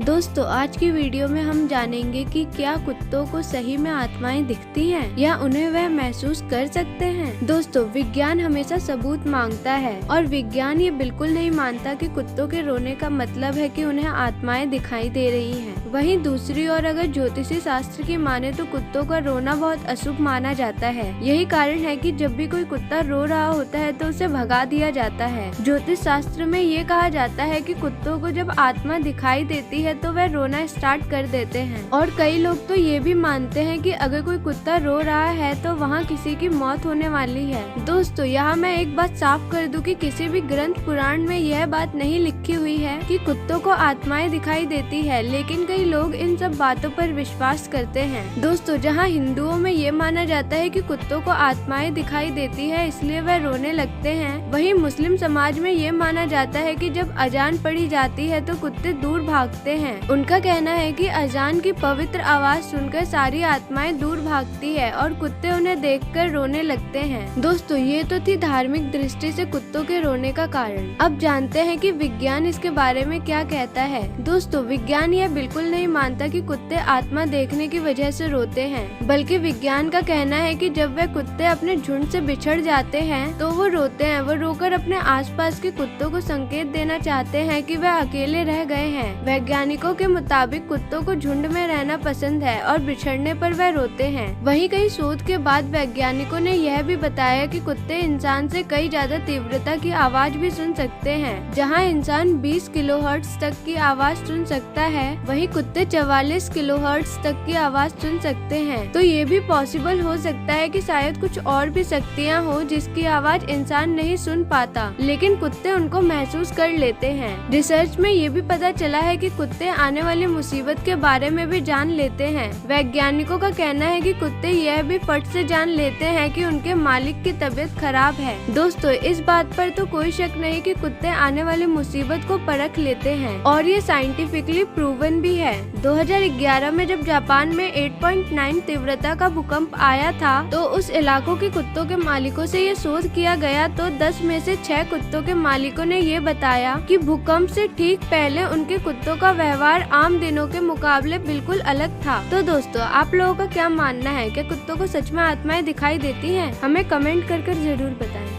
दोस्तों आज की वीडियो में हम जानेंगे कि क्या कुत्तों को सही में आत्माएं दिखती हैं या उन्हें वह महसूस कर सकते हैं। दोस्तों विज्ञान हमेशा सबूत मांगता है और विज्ञान ये बिल्कुल नहीं मानता कि कुत्तों के रोने का मतलब है कि उन्हें आत्माएं दिखाई दे रही हैं। वहीं दूसरी ओर अगर ज्योतिषी शास्त्र की माने तो कुत्तों का रोना बहुत अशुभ माना जाता है। यही कारण है कि जब भी कोई कुत्ता रो रहा होता है तो उसे भगा दिया जाता है। ज्योतिष शास्त्र में ये कहा जाता है कि कुत्तों को जब आत्मा दिखाई देती है तो वह रोना स्टार्ट कर देते हैं। और कई लोग तो ये भी मानते हैं कि अगर कोई कुत्ता रो रहा है तो वहाँ किसी की मौत होने वाली है। दोस्तों यहाँ मैं एक बात साफ कर दूं कि किसी भी ग्रंथ पुराण में यह बात नहीं लिखी हुई है कि कुत्तों को आत्माएं दिखाई देती है, लेकिन कई लोग इन सब बातों पर विश्वास करते हैं। दोस्तों जहाँ हिंदुओं में ये माना जाता है कि कुत्तों को आत्माएं दिखाई देती है इसलिए वह रोने लगते हैं, वहीं मुस्लिम समाज में ये माना जाता है कि जब अजान पढ़ी जाती है तो कुत्ते दूर भागते हैं। उनका कहना है कि अजान की पवित्र आवाज सुनकर सारी आत्माएं दूर भागती है और कुत्ते उन्हें देखकर रोने लगते हैं। दोस्तों ये तो थी धार्मिक दृष्टि से कुत्तों के रोने का कारण। अब जानते हैं कि विज्ञान इसके बारे में क्या कहता है। दोस्तों विज्ञान यह बिल्कुल नहीं मानता कि कुत्ते आत्मा देखने की वजह से रोते हैं, बल्कि विज्ञान का कहना है कि जब वह कुत्ते अपने झुंड से बिछड़ जाते हैं तो वो रोते हैं। वो रोकर अपने आसपास के कुत्तों को संकेत देना चाहते हैं कि वह अकेले रह गए हैं। वैज्ञानिकों के मुताबिक कुत्तों को झुंड में रहना पसंद है और बिछड़ने पर वह रोते हैं। वहीं कई शोध के बाद वैज्ञानिकों ने यह भी बताया कि कुत्ते इंसान से कई ज्यादा तीव्रता की आवाज भी सुन सकते हैं। जहां इंसान 20 किलोहर्ट्ज तक की आवाज सुन सकता है, वहीं कुत्ते 44 किलोहर्ट्ज तक की आवाज सुन सकते हैं। तो ये भी पॉसिबल हो सकता है कि शायद कुछ और भी शक्तियाँ हो जिसकी आवाज इंसान नहीं सुन पाता, लेकिन कुत्ते उनको महसूस कर लेते हैं। रिसर्च में ये भी पता चला है कि कुत्ते आने वाली मुसीबत के बारे में भी जान लेते हैं। वैज्ञानिकों का कहना है कि कुत्ते यह भी फट से जान लेते हैं कि उनके मालिक की तबीयत खराब है। दोस्तों इस बात पर तो कोई शक नहीं कि कुत्ते आने वाली मुसीबत को परख लेते हैं और ये साइंटिफिकली प्रूवन भी है। 2011 में जब जापान में 8.9 तीव्रता का भूकंप आया था तो उस इलाकों के कुत्तों के मालिकों से ये शोध किया गया तो 10 में से 6 कुत्तों के मालिकों ने ये बताया कि भूकंप से ठीक पहले उनके कुत्तों का व्यवहार आम दिनों के मुकाबले बिल्कुल अलग था। तो दोस्तों आप लोगों का क्या मानना है, क्या कुत्तों को सच में आत्माएं दिखाई देती हैं? हमें कमेंट कर जरूर बताएं।